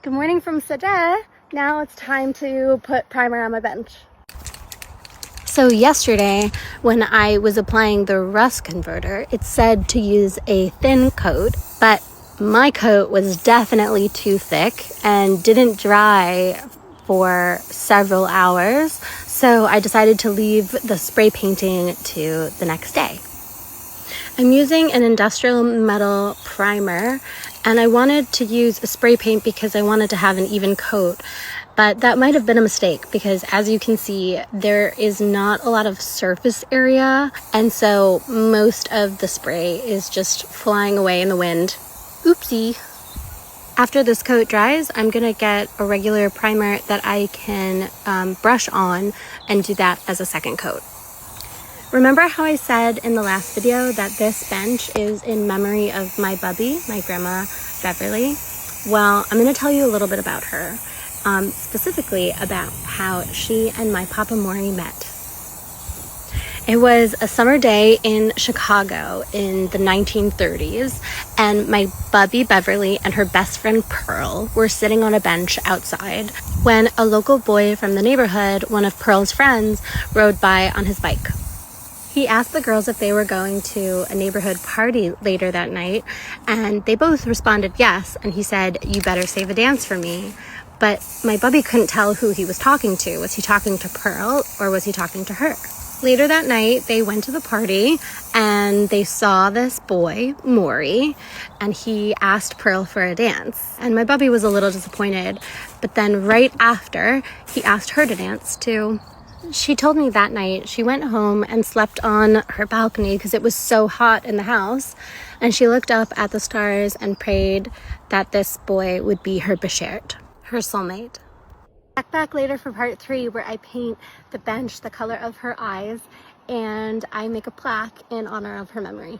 Good morning from Sadeh. Now it's time to put primer on my bench. So yesterday, when I was applying the rust converter, it said to use a thin coat, but my coat was definitely too thick and didn't dry for several hours. So I decided to leave the spray painting to the next day. I'm using an industrial metal primer, and I wanted to use a spray paint because I wanted to have an even coat, but that might have been a mistake because, as you can see, there is not a lot of surface area, and so most of the spray is just flying away in the wind. Oopsie. After this coat dries, I'm gonna get a regular primer that I can brush on and do that as a second coat. Remember how I said in the last video that this bench is in memory of my bubby, my grandma Beverly? Well, I'm going to tell you a little bit about her, specifically about how she and my Papa Maury met. It was a summer day in Chicago in the 1930s, and my bubby Beverly and her best friend Pearl were sitting on a bench outside when a local boy from the neighborhood, one of Pearl's friends, rode by on his bike. He asked the girls if they were going to a neighborhood party later that night, and they both responded yes, and he said, "You better save a dance for me." But my bubby couldn't tell who he was talking to. Was he talking to Pearl or was he talking to her? Later that night, they went to the party and they saw this boy, Maury, and he asked Pearl for a dance. And my bubby was a little disappointed, but then right after, he asked her to dance too. She told me that night she went home and slept on her balcony because it was so hot in the house, and she looked up at the stars and prayed that this boy would be her beshert, her soulmate. Back later for part 3, where I paint the bench the color of her eyes and I make a plaque in honor of her memory.